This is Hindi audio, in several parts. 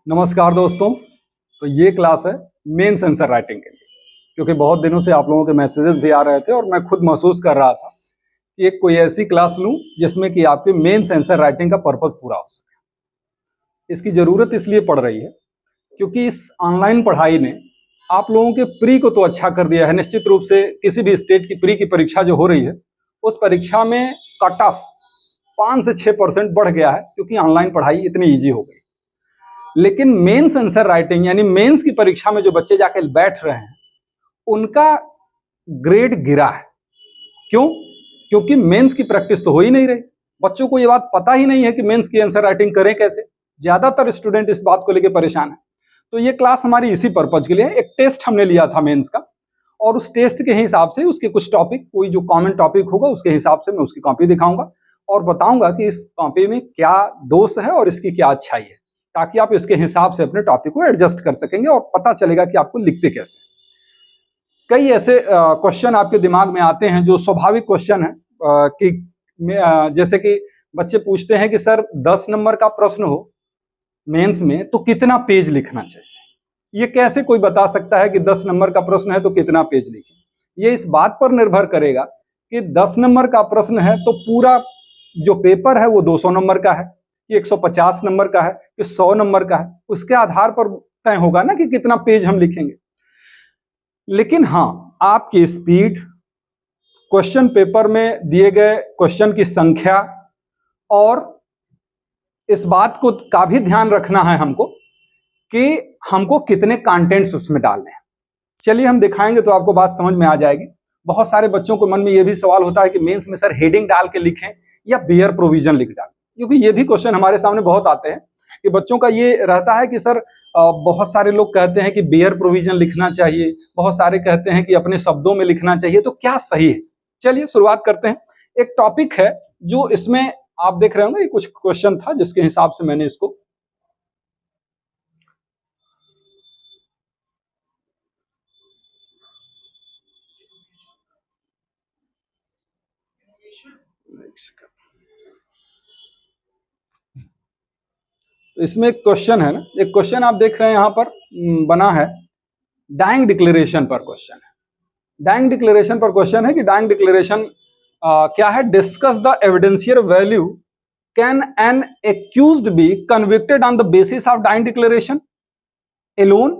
नमस्कार दोस्तों। तो ये क्लास है मेंस आंसर राइटिंग के लिए, क्योंकि बहुत दिनों से आप लोगों के मैसेजेस भी आ रहे थे और मैं खुद महसूस कर रहा था कि एक कोई ऐसी क्लास लूं जिसमें कि आपके मेंस आंसर राइटिंग का पर्पस पूरा हो सके। इसकी जरूरत इसलिए पड़ रही है क्योंकि इस ऑनलाइन पढ़ाई ने आप लोगों के प्री को तो अच्छा कर दिया है। निश्चित रूप से किसी भी स्टेट की प्री की परीक्षा जो हो रही है उस परीक्षा में कट ऑफ 5 से 6% बढ़ गया है, क्योंकि ऑनलाइन पढ़ाई इतनी ईजी हो गई। लेकिन मेंस आंसर राइटिंग यानी मेंस की परीक्षा में जो बच्चे जाके बैठ रहे हैं उनका ग्रेड गिरा है। क्यों? क्योंकि मेंस की प्रैक्टिस तो हो ही नहीं रही। बच्चों को ये बात पता ही नहीं है कि मेंस की आंसर राइटिंग करें कैसे। ज्यादातर स्टूडेंट इस बात को लेकर परेशान है। तो ये क्लास हमारी इसी पर्पज के लिए है। एक टेस्ट हमने लिया था मेंस का, और उस टेस्ट के हिसाब से उसके कुछ टॉपिक, कोई जो कॉमन टॉपिक होगा उसके हिसाब से मैं उसकी कॉपी दिखाऊंगा और बताऊंगा कि इस कॉपी में क्या दोष है और इसकी क्या अच्छाई है, ताकि आप इसके हिसाब से अपने टॉपिक को एडजस्ट कर सकेंगे और पता चलेगा कि आपको लिखते कैसे। कई ऐसे क्वेश्चन आपके दिमाग में आते हैं जो स्वाभाविक क्वेश्चन है कि जैसे कि बच्चे पूछते हैं कि सर 10 नंबर का प्रश्न हो मेंस में तो कितना पेज लिखना चाहिए। ये कैसे कोई बता सकता है कि 10 नंबर का प्रश्न है तो कितना पेज लिखें। ये इस बात पर निर्भर करेगा कि 10 नंबर का प्रश्न है तो पूरा जो पेपर है वो 200 नंबर का है, कि 150 नंबर का है, कि 100 नंबर का है। उसके आधार पर तय होगा ना कि कितना पेज हम लिखेंगे। लेकिन हाँ, आपकी स्पीड, क्वेश्चन पेपर में दिए गए क्वेश्चन की संख्या और इस बात को का भी ध्यान रखना है हमको कि हमको कितने कंटेंट्स उसमें डालने हैं। चलिए हम दिखाएंगे तो आपको बात समझ में आ जाएगी। बहुत सारे बच्चों को मन में यह भी सवाल होता है कि मेंस में सर हेडिंग डाल के लिखें या बियर प्रोविजन लिख डालें, क्योंकि ये भी क्वेश्चन हमारे सामने बहुत आते हैं कि बच्चों का ये रहता है कि सर बहुत सारे लोग कहते हैं कि बियर प्रोविजन लिखना चाहिए, बहुत सारे कहते हैं कि अपने शब्दों में लिखना चाहिए, तो क्या सही है। चलिए शुरुआत करते हैं। एक टॉपिक है जो इसमें आप देख रहे होंगे, कुछ क्वेश्चन था जिसके हिसाब से मैंने इसको इसमें एक क्वेश्चन है ना, एक क्वेश्चन आप देख रहे हैं यहां पर बना है डाइंग डिक्लेरेशन पर क्वेश्चन है। डाइंग डिक्लेरेशन पर क्वेश्चन है कि डाइंग डिक्लेरेशन क्या है। Discuss the evidential value, can an accused be convicted on the basis of dying declaration alone.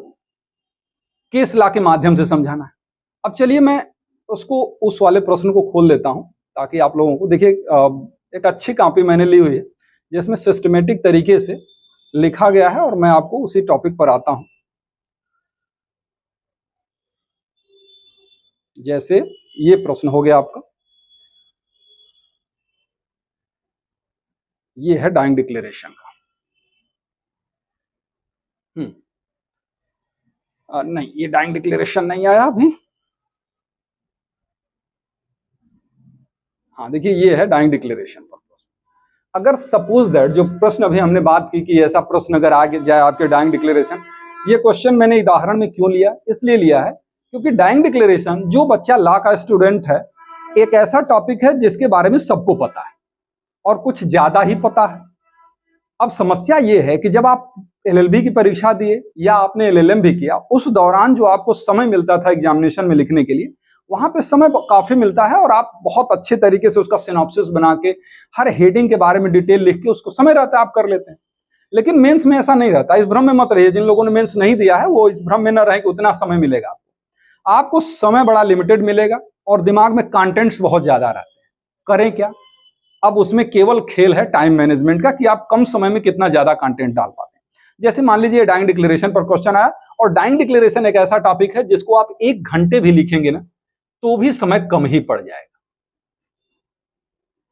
Case law के माध्यम से समझाना है। अब चलिए मैं उसको उस वाले प्रश्न को खोल लेता हूं ताकि आप लोगों को देखिए। एक अच्छी कॉपी मैंने ली हुई है जिसमें सिस्टमेटिक तरीके से लिखा गया है और मैं आपको उसी टॉपिक पर आता हूं। जैसे ये प्रश्न हो गया आपका, ये है डाइंग डिक्लेरेशन का। नहीं, ये डाइंग डिक्लेरेशन नहीं आया अभी। हाँ देखिए, ये है डाइंग डिक्लेरेशन पर प्रश्न। अगर सपोज दैट जो प्रश्न अभी हमने बात की कि ऐसा प्रश्न अगर आ जाए आपके डाइंग डिक्लेरेशन, ये क्वेश्चन मैंने उदाहरण में क्यों लिया, इसलिए लिया है क्योंकि डाइंग डिक्लेरेशन, जो बच्चा लॉ का स्टूडेंट है, एक ऐसा टॉपिक है जिसके बारे में सबको पता है और कुछ ज्यादा ही पता है। अब समस्या ये है कि जब आप एलएलबी की परीक्षा दिए या आपने एलएलएम भी किया, उस दौरान जो आपको समय मिलता था एग्जामिनेशन में लिखने के लिए, वहां पे समय काफी मिलता है और आप बहुत अच्छे तरीके से उसका सिनॉप्सिस बना के हर हेडिंग के बारे में डिटेल लिख के उसको समय रहता है आप कर लेते हैं। लेकिन मेंस में ऐसा नहीं रहता। इस भ्रम में मत रहिए। जिन लोगों ने मेंस नहीं दिया है वो इस भ्रम में न रहे कि उतना समय मिलेगा आपको। आपको समय बड़ा लिमिटेड मिलेगा और दिमाग में कंटेंट्स बहुत ज्यादा रहते हैं। करें क्या? अब उसमें केवल खेल है टाइम मैनेजमेंट का कि आप कम समय में कितना ज्यादा कंटेंट डाल पाते हैं। जैसे मान लीजिए डाइंग डिक्लेरेशन पर क्वेश्चन आया, और डाइंग डिक्लेरेशन एक ऐसा टॉपिक है जिसको आप 1 घंटे भी लिखेंगे ना तो भी समय कम ही पड़ जाएगा।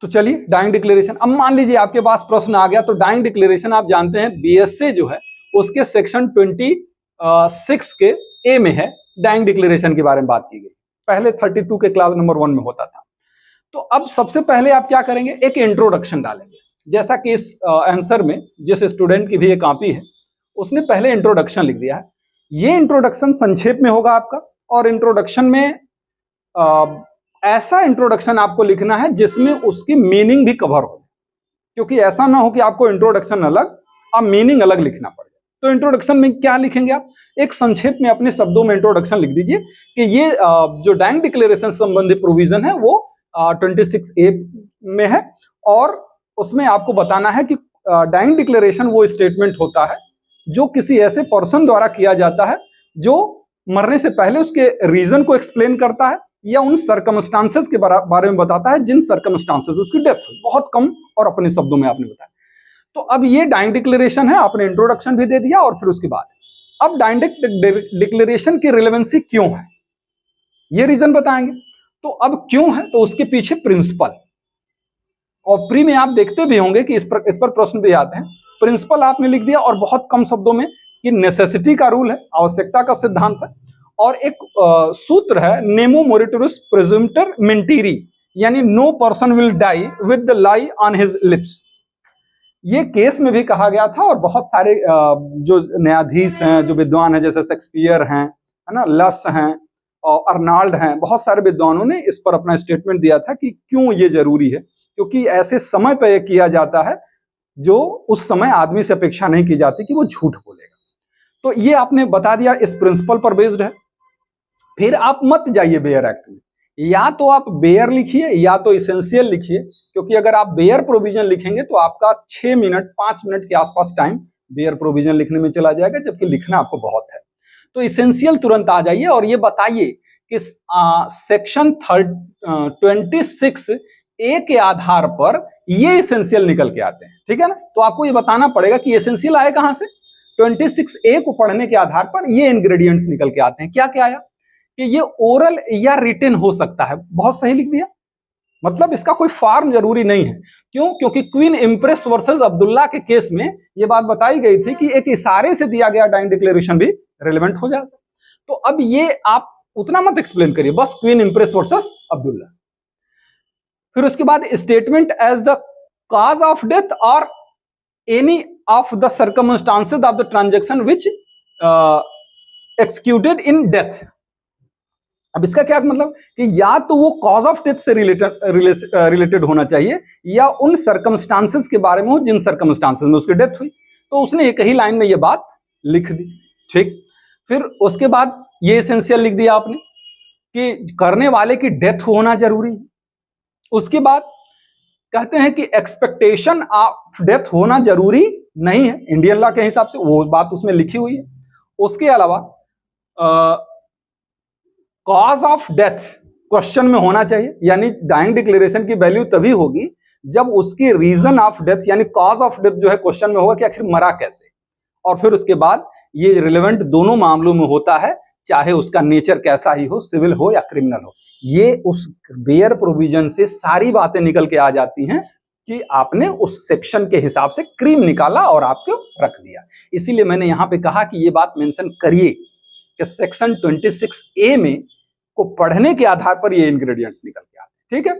तो चलिए डाइंग डिक्लेरेशन, अब मान लीजिए आपके पास प्रश्न आ गया। तो डाइंग डिक्लेरेशन आप जानते हैं बीएसए जो है उसके सेक्शन 26 के ए में है, डाइंग डिक्लेरेशन के बारे में बात की गई। पहले 32 के क्लास नंबर 1 में होता था। तो अब सबसे पहले आप क्या करेंगे, एक इंट्रोडक्शन डालेंगे। जैसा कि इस आंसर में जिस स्टूडेंट की भी एक कॉपी है उसने पहले इंट्रोडक्शन लिख दिया है। ये इंट्रोडक्शन संक्षेप में होगा आपका, और इंट्रोडक्शन में ऐसा इंट्रोडक्शन आपको लिखना है जिसमें उसकी मीनिंग भी कवर हो, क्योंकि ऐसा ना हो कि आपको इंट्रोडक्शन अलग और मीनिंग अलग लिखना पड़े। तो इंट्रोडक्शन में क्या लिखेंगे आप? एक संक्षेप में अपने शब्दों में इंट्रोडक्शन लिख दीजिए कि ये जो डाइंग डिक्लेरेशन संबंधी प्रोविजन है वो 26A में है, और उसमें आपको बताना है कि डाइंग डिक्लेरेशन वो स्टेटमेंट होता है जो किसी ऐसे पर्सन द्वारा किया जाता है जो मरने से पहले उसके रीजन को एक्सप्लेन करता है या उन सर्कमस्टांसेस के बारे में बताता है जिन सर्कमस्टांसेस में उसकी डेथ हुई। बहुत कम और अपने शब्दों में आपने बताया। तो अब ये डाइंग डिक्लेरेशन है, आपने इंट्रोडक्शन भी दे दिया, और फिर उसके बाद अब डाइंग डिक्लेरेशन की रिलेवेंसी क्यों है ये रीजन बताएंगे। तो अब क्यों है, तो उसके पीछे प्रिंसिपल, और प्री में आप देखते भी होंगे कि इस पर प्रश्न भी आते हैं। प्रिंसिपल आपने लिख दिया, और बहुत कम शब्दों में कि नेसेसिटी का रूल है, आवश्यकता का सिद्धांत है, और एक सूत्र है नेमो मोरिटोरिस प्रेजुम्प्टर मेंटिरी, यानी no person will die with the lie on his lips. ये केस में भी कहा गया था, और बहुत सारे जो न्यायाधीश हैं, जो विद्वान हैं, जैसे शेक्सपियर हैं, है ना, लस हैं और अर्नाल्ड हैं, बहुत सारे विद्वानों ने इस पर अपना स्टेटमेंट दिया था कि क्यों ये जरूरी है, क्योंकि ऐसे समय पर यह किया जाता है जो उस समय आदमी से अपेक्षा नहीं की जाती कि वो झूठ बोलेगा। तो ये आपने बता दिया, इस प्रिंसिपल पर बेस्ड है। फिर आप मत जाइए बेयर एक्ट में, या तो आप बेयर लिखिए या तो इसेंशियल लिखिए, क्योंकि अगर आप बेयर प्रोविजन लिखेंगे तो आपका 6 मिनट 5 मिनट के आसपास टाइम बेयर प्रोविजन लिखने में चला जाएगा, जबकि लिखना आपको बहुत है। तो इसेंशियल तुरंत आ जाइए और ये बताइए कि सेक्शन 26A के आधार पर ये इसेंशियल निकल के आते हैं, ठीक है ना। तो आपको ये बताना पड़ेगा कि इसेंशियल आए कहां से। 26A को पढ़ने के आधार पर ये इंग्रेडिएंट्स निकल के आते हैं। क्या क्या आया कि ये ओरल या रिटन हो सकता है। बहुत सही लिख दिया, मतलब इसका कोई फॉर्म जरूरी नहीं है। क्यों? क्योंकि क्वीन इंप्रेस वर्सेस अब्दुल्ला के केस में ये बात बताई गई थी कि एक इशारे से दिया गया डाइंग डिक्लेरेशन भी रिलेवेंट हो जाता। तो अब ये आप उतना मत एक्सप्लेन करिए, बस क्वीन इंप्रेस वर्सेस अब्दुल्ला। फिर उसके बाद statement as the cause of death और any of the circumstances of the transaction which executed in death. अब इसका क्या मतलब कि या तो वो कॉज ऑफ डेथ से रिलेटेड होना चाहिए या उन सर्कमस्टांसेस के बारे में हो जिन सर्कमस्टांसेस में उसकी डेथ हुई। तो उसने एक ही लाइन में ये बात लिख दी, ठीक। फिर उसके बाद ये एसेंशियल लिख दिया आपने कि करने वाले की डेथ होना जरूरी है। उसके बाद कहते हैं कि एक्सपेक्टेशन ऑफ डेथ होना जरूरी नहीं है इंडियन लॉ के हिसाब से, वो बात उसमें लिखी हुई है। उसके अलावा कॉज ऑफ डेथ क्वेश्चन में होना चाहिए, यानी डाइंग डिक्लेरेशन की वैल्यू तभी होगी जब उसकी रीजन ऑफ डेथ यानी कॉज ऑफ डेथ जो है क्वेश्चन में होगा कि आखिर मरा कैसे। और फिर उसके बाद ये रिलेवेंट दोनों मामलों में होता है, चाहे उसका नेचर कैसा ही हो, सिविल हो या क्रिमिनल हो। ये उस बेयर प्रोविजन से सारी बातें निकल के आ जाती हैं कि आपने उस सेक्शन के हिसाब से क्रीम निकाला और आपको रख दिया। इसीलिए मैंने यहां पे कहा कि ये बात मेंशन करिए कि सेक्शन 26A में को पढ़ने के आधार पर ये इंग्रेडिएंट्स निकल के आते हैं, ठीक है।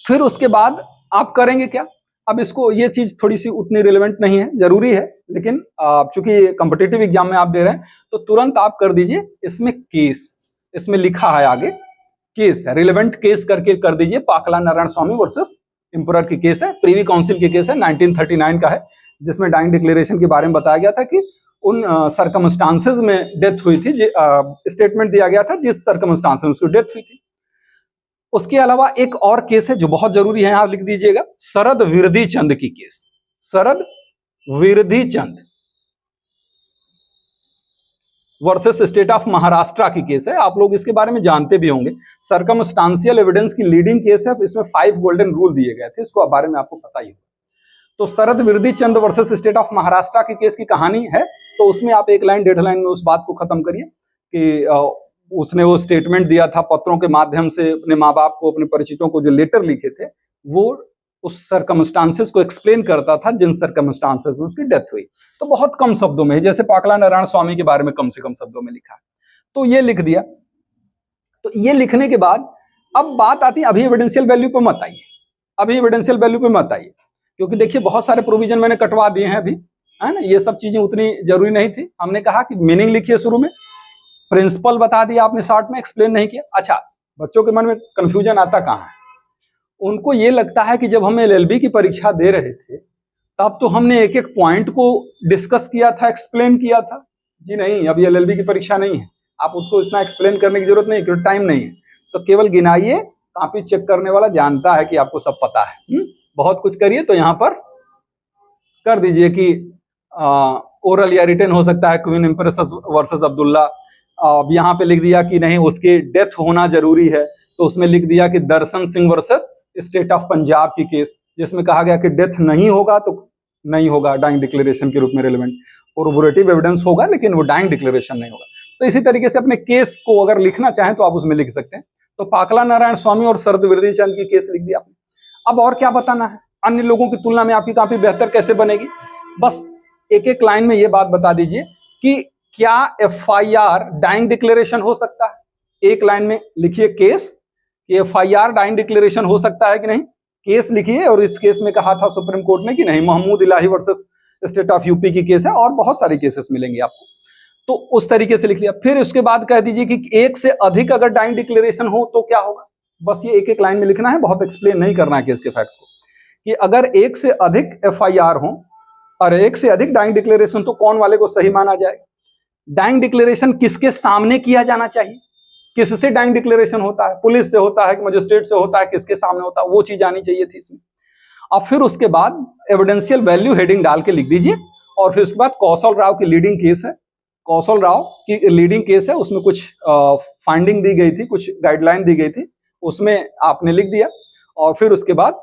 फिर उसके बाद आप करेंगे क्या। अब इसको ये चीज थोड़ी सी उतनी रिलेवेंट नहीं है, जरूरी है, लेकिन चूंकि कॉम्पिटिटिव एग्जाम में आप दे रहे हैं तो तुरंत आप कर दीजिए इसमें केस। इसमें लिखा है आगे केस है, रिलेवेंट केस करके कर दीजिए। पाकला नारायण स्वामी वर्सेस एम्परर की केस है, प्रीवी काउंसिल की केस है, 1939 का है, जिसमें डाइंग डिक्लेरेशन के बारे में बताया गया था कि उन सर्कमस्टांसेस में डेथ हुई थी, स्टेटमेंट दिया गया था जिस सर्कमस्टांसेस में उसकी डेथ हुई थी। उसके अलावा एक और केस है जो बहुत जरूरी है, आप लिख दीजिएगा, शरद विरधी चंद की case. Sharad Birdhi Chand versus state of Maharashtra की केस है। आप लोग इसके बारे में जानते भी होंगे, सर्कमस्टांशियल एविडेंस की लीडिंग केस है। इसमें 5 गोल्डन रूल दिए गए थे, इसको बारे में आपको पता ही होगा। तो शरद Birdhi Chand versus state of Maharashtra की केस की कहानी है। तो उसमें आप 1 लाइन 1.5 लाइन में उस बात को खत्म करिए कि उसने वो स्टेटमेंट दिया था पत्रों के माध्यम से, अपने माँ बाप को, अपने परिचितों को जो लेटर लिखे थे, वो उस सर्कमस्टांसेस को एक्सप्लेन करता था जिन सर्कमस्टांसेस में उसकी डेथ हुई। तो बहुत कम शब्दों में, जैसे पाकला नारायण स्वामी के बारे में कम से कम शब्दों में लिखा है, तो ये लिख दिया। तो ये लिखने के बाद अब बात आती है, अभी एविडेंशियल वैल्यू पे मत आइए, अभी एविडेंशियल वैल्यू पे मत आइए, क्योंकि देखिए बहुत सारे प्रोविजन मैंने कटवा दिए हैं अभी, है ना। ये सब चीजें उतनी जरूरी नहीं थी। हमने कहा कि मीनिंग लिखिए, शुरू में प्रिंसिपल बता दिया आपने, शॉर्ट में एक्सप्लेन नहीं किया। अच्छा, बच्चों के मन में कंफ्यूजन आता कहाँ है, उनको ये लगता है कि जब हम LLB की परीक्षा दे रहे थे तब तो हमने एक एक पॉइंट को डिस्कस किया था, एक्सप्लेन किया था। जी नहीं, अभी एलएलबी की परीक्षा नहीं है, आप उसको इतना एक्सप्लेन करने की जरूरत नहीं, क्योंकि टाइम नहीं है। तो केवल गिनाइए, कॉपी चेक करने वाला जानता है कि आपको सब पता है। बहुत कुछ करिए तो यहाँ पर कर दीजिए कि ओरल या रिटन हो सकता है, क्वीन एम्प्रेस वर्सेस अब्दुल्ला। अब यहाँ पे लिख दिया कि नहीं उसकी डेथ होना जरूरी है, तो उसमें लिख दिया कि Darshan Singh versus state of Punjab की केस, जिसमें कहा गया कि डेथ नहीं होगा तो नहीं होगा, डाइंग डिक्लेरेशन के रूप में रिलेवेंट, कोरोबोरेटिव एविडेंस होगा लेकिन वो डाइंग डिक्लेरेशन नहीं होगा। तो इसी तरीके से अपने केस को अगर लिखना चाहें तो आप उसमें लिख सकते हैं। तो पाकला नारायण स्वामी और शरद वृद्धि चंद की केस लिख दिया आपने। अब और क्या बताना है, अन्य लोगों की तुलना में आपकी कॉपी बेहतर कैसे बनेगी? बस एक एक लाइन में ये बात बता दीजिए कि क्या एफआईआर डाइंग डिक्लेरेशन हो सकता है। एक लाइन में लिखिए केस, एफआईआर डाइंग डिक्लेरेशन हो सकता है कि नहीं, केस लिखिए। और इस केस में कहा था सुप्रीम कोर्ट ने कि नहीं, महमूद इलाही वर्सेस स्टेट ऑफ यूपी की केस है, और बहुत सारी केसेस मिलेंगे आपको, तो उस तरीके से लिख लिया। फिर उसके बाद कह दीजिए कि एक से अधिक अगर डाइंग डिक्लेरेशन हो तो क्या होगा। बस ये एक एक लाइन में लिखना है, बहुत एक्सप्लेन नहीं करना है केस के फैक्ट को, कि अगर एक से अधिक एफआईआर हो और एक से अधिक डाइंग डिक्लेरेशन तो कौन वाले को सही माना जाएगा। डाइंग डिक्लेरेशन किसके सामने किया जाना चाहिए, किससे डाइंग डिक्लेरेशन होता है, पुलिस से होता है कि मजिस्ट्रेट से होता है, किसके सामने होता है, वो चीज आनी चाहिए थी इसमें। अब फिर उसके बाद एविडेंशियल वैल्यू हेडिंग डाल के लिख दीजिए। और फिर उसके बाद कौशल राव की लीडिंग केस है, कौशल राव की लीडिंग केस है, उसमें कुछ फाइंडिंग दी गई थी, कुछ गाइडलाइन दी गई थी, उसमें आपने लिख दिया। और फिर उसके बाद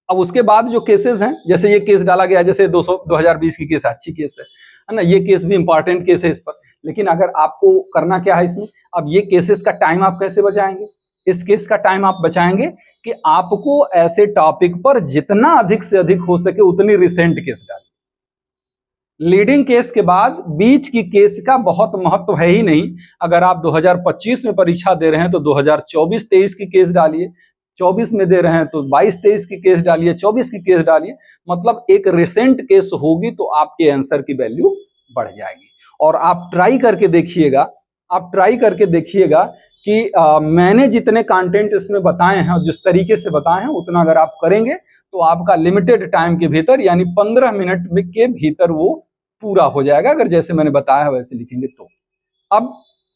अब उसके बाद जो केसेस हैं, जैसे ये केस डाला गया, जैसे 2020 की केस अच्छी केस है ना, ये केस भी इंपॉर्टेंट केस है इस पर। लेकिन अगर आपको करना क्या है इसमें, अब ये केसेस का टाइम आप कैसे बचाएंगे, इस केस का टाइम आप बचाएंगे कि आपको ऐसे टॉपिक पर जितना अधिक से अधिक हो सके उतनी रिसेंट केस डालिए। लीडिंग केस के बाद बीच की केस का बहुत महत्व है ही नहीं। अगर आप 2025 में परीक्षा दे रहे हैं तो 2024-23 की केस डालिए, 24 में दे रहे हैं तो 22-23 की केस डालिए, 24 की केस डालिए। मतलब एक रिसेंट केस होगी तो आपके आंसर की वैल्यू बढ़ जाएगी। और आप ट्राई करके देखिएगा, आप ट्राई करके देखिएगा कि मैंने जितने कंटेंट इसमें बताए हैं और जिस तरीके से बताए हैं उतना अगर आप करेंगे तो आपका लिमिटेड टाइम के भीतर यानी 15 मिनट के भीतर वो पूरा हो जाएगा, अगर जैसे मैंने बताया वैसे लिखेंगे तो। अब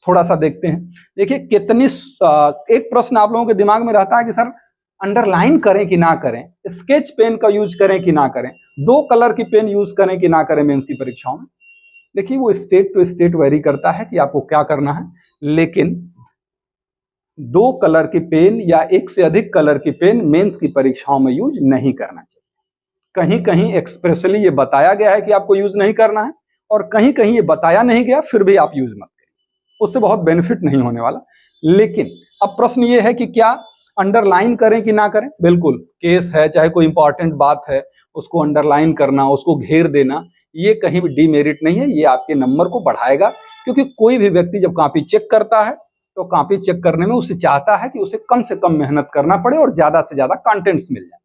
थोड़ा सा देखते हैं, देखिए कितनी एक प्रश्न आप लोगों के दिमाग में रहता है कि सर अंडरलाइन करें कि ना करें, स्केच पेन का यूज करें कि ना करें, 2 कलर की पेन यूज करें कि ना करें मेंस की परीक्षाओं में। देखिए वो स्टेट टू स्टेट वेरी करता है कि आपको क्या करना है, लेकिन 2 कलर की पेन या एक से अधिक कलर की पेन मेंस की परीक्षाओं में यूज नहीं करना चाहिए। कहीं कहीं एक्सप्रेसली ये बताया गया है कि आपको यूज नहीं करना है, और कहीं कहीं ये बताया नहीं गया फिर भी आप यूज मत करिए, उससे बहुत बेनिफिट नहीं होने वाला। लेकिन अब प्रश्न ये है कि क्या अंडरलाइन करें कि ना करें। बिल्कुल, केस है चाहे कोई इंपॉर्टेंट बात है उसको अंडरलाइन करना, उसको घेर देना, ये कहीं भी डीमेरिट नहीं है, ये आपके नंबर को बढ़ाएगा। क्योंकि कोई भी व्यक्ति जब कॉपी चेक करता है तो कॉपी चेक करने में उसे चाहता है कि उसे कम से कम मेहनत करना पड़े और ज्यादा से ज्यादा कंटेंट्स मिल जाए।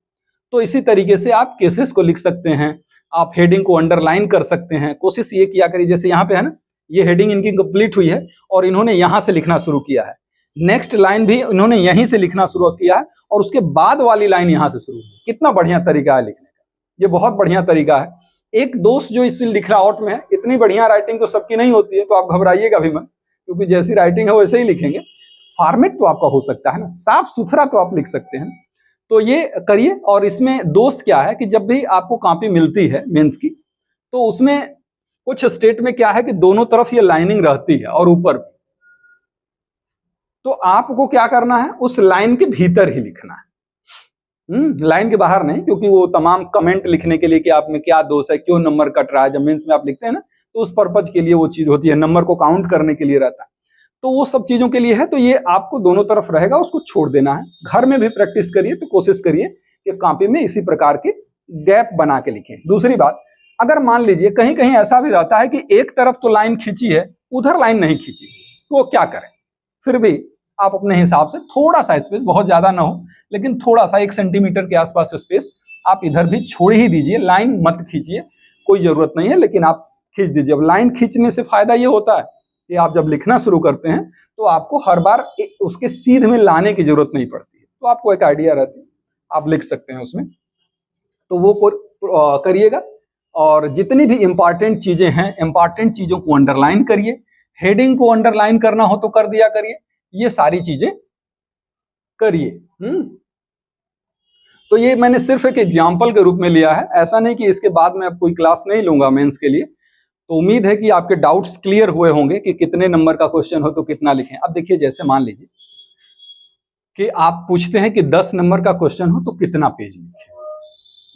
तो इसी तरीके से आप केसेस को लिख सकते हैं, आप हेडिंग को अंडरलाइन कर सकते हैं। कोशिश ये किया करिए, जैसे यहाँ पे है ना, ये हेडिंग इनकी कंप्लीट हुई है और इन्होंने यहाँ से लिखना शुरू किया है, नेक्स्ट लाइन भी इन्होंने यहीं से लिखना शुरू किया है और उसके बाद वाली लाइन यहाँ से शुरू हुई। कितना बढ़िया तरीका है लिखने का, ये बहुत बढ़िया तरीका है। एक दोस्त जो इसमें लिख रहा आउट में है, इतनी बढ़िया राइटिंग तो सबकी नहीं होती है, तो आप घबराइएगा भी मत, क्योंकि जैसी राइटिंग है वैसे ही लिखेंगे। फॉर्मेट तो आपका हो सकता है ना, साफ सुथरा तो आप लिख सकते हैं। तो ये करिए। और इसमें दोष क्या है कि जब भी आपको कॉपी मिलती है मेंस की, तो उसमें कुछ स्टेट में क्या है कि दोनों तरफ ये लाइनिंग रहती है और ऊपर भी, तो आपको क्या करना है, उस लाइन के भीतर ही लिखना है, लाइन के बाहर नहीं। क्योंकि वो तमाम कमेंट लिखने के लिए कि आप में क्या दोष है, क्यों नंबर कट रहा है, जब मेंस में आप लिखते हैं ना, तो उस पर्पज के लिए वो चीज होती है, नंबर को काउंट करने के लिए रहता है, तो वो सब चीजों के लिए है। तो ये आपको दोनों तरफ रहेगा, उसको छोड़ देना है। घर में भी प्रैक्टिस करिए, तो कोशिश करिए कि कॉपी में इसी प्रकार के गैप बना के लिखें। दूसरी बात, अगर मान लीजिए कहीं कहीं ऐसा भी रहता है कि एक तरफ तो लाइन खींची है, उधर लाइन नहीं खींची, तो वो क्या करें, फिर भी आप अपने हिसाब से थोड़ा सा स्पेस, बहुत ज्यादा ना हो लेकिन थोड़ा सा 1 सेंटीमीटर के आसपास स्पेस आप इधर भी छोड़ ही दीजिए, लाइन मत खींचिए, कोई जरूरत नहीं है, लेकिन आप खींच दीजिए। अब लाइन खींचने से फायदा ये होता है कि आप जब लिखना शुरू करते हैं तो आपको हर बार उसके सीध में लाने की जरूरत नहीं पड़ती है, तो आपको एक आइडिया रहती है, आप लिख सकते हैं उसमें। तो वो करिएगा, और जितनी भी इंपॉर्टेंट चीजें हैं, इंपॉर्टेंट चीजों को अंडरलाइन करिए, हेडिंग को अंडरलाइन करना हो तो कर दिया करिए, ये सारी चीजें करिए। तो ये मैंने सिर्फ एक एग्जाम्पल के रूप में लिया है, ऐसा नहीं कि इसके बाद मैं अब कोई क्लास नहीं लूंगा मेंस के लिए। तो उम्मीद है कि आपके डाउट्स क्लियर हुए होंगे कि कितने नंबर का क्वेश्चन हो तो कितना लिखें। अब देखिए, जैसे मान लीजिए कि आप पूछते हैं कि 10 नंबर का क्वेश्चन हो तो कितना पेज लिखें,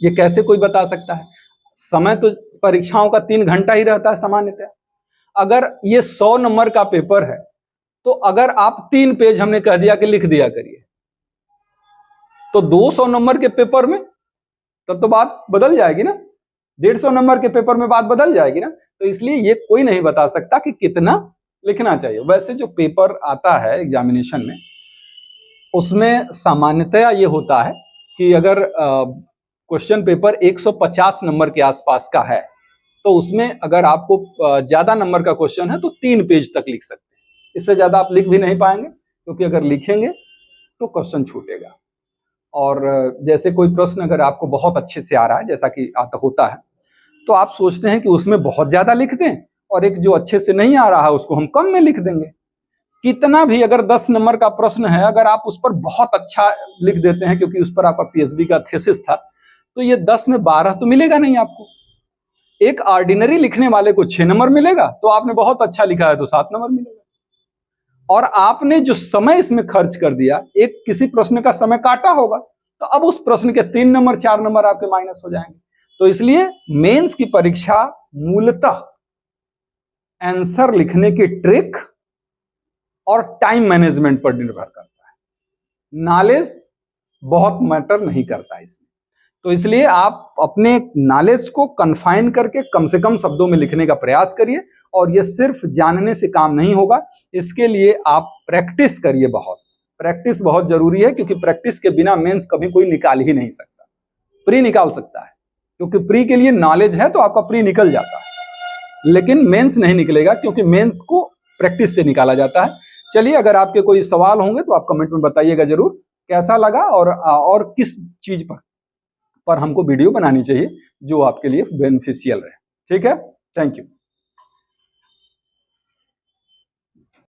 ये कैसे कोई बता सकता है? समय तो परीक्षाओं का 3 घंटा ही रहता है सामान्यतः। अगर ये 100 नंबर का पेपर है तो अगर आप 3 पेज हमने कह दिया कि लिख दिया करिए, तो 200 नंबर के पेपर में तब तो बात बदल जाएगी ना, 150 नंबर के पेपर में बात बदल जाएगी ना। तो इसलिए ये कोई नहीं बता सकता कि कितना लिखना चाहिए। वैसे जो पेपर आता है एग्जामिनेशन में, उसमें सामान्यतया ये होता है कि अगर क्वेश्चन पेपर 150 नंबर के आसपास का है तो उसमें अगर आपको ज्यादा नंबर का क्वेश्चन है तो 3 पेज तक लिख सकते हैं, इससे ज्यादा आप लिख भी नहीं पाएंगे, क्योंकि अगर लिखेंगे तो क्वेश्चन छूटेगा। और जैसे कोई प्रश्न अगर आपको बहुत अच्छे से आ रहा है, जैसा कि आता होता है, तो आप सोचते हैं कि उसमें बहुत ज्यादा लिख दें, और एक जो अच्छे से नहीं आ रहा है उसको हम कम में लिख देंगे। कितना भी, अगर 10 नंबर का प्रश्न है, अगर आप उस पर बहुत अच्छा लिख देते हैं क्योंकि उस पर आपका पीएचडी का थीसिस था, तो ये 10 में 12 तो मिलेगा नहीं आपको। एक ऑर्डिनरी लिखने वाले को 6 नंबर मिलेगा, तो आपने बहुत अच्छा लिखा है तो 7 नंबर मिलेगा। और आपने जो समय इसमें खर्च कर दिया, एक किसी प्रश्न का समय काटा होगा, तो अब उस प्रश्न के 3 नंबर 4 नंबर आपके माइनस हो जाएंगे। तो इसलिए मेंस की परीक्षा मूलतः आंसर लिखने की ट्रिक और टाइम मैनेजमेंट पर निर्भर करता है, नॉलेज बहुत मैटर नहीं करता इसमें। तो इसलिए आप अपने नॉलेज को कन्फाइन करके कम से कम शब्दों में लिखने का प्रयास करिए, और ये सिर्फ जानने से काम नहीं होगा, इसके लिए आप प्रैक्टिस करिए। प्रैक्टिस बहुत जरूरी है, क्योंकि प्रैक्टिस के बिना मेंस कभी कोई निकाल ही नहीं सकता। प्री निकाल सकता है, क्योंकि प्री के लिए नॉलेज है तो आपका प्री निकल जाता है, लेकिन मेंस नहीं निकलेगा, क्योंकि मेंस को प्रैक्टिस से निकाला जाता है। चलिए, अगर आपके कोई सवाल होंगे तो आप कमेंट में बताइएगा जरूर कैसा लगा, और किस चीज पर हमको वीडियो बनानी चाहिए जो आपके लिए बेनिफिशियल रहे। ठीक है, थैंक यू।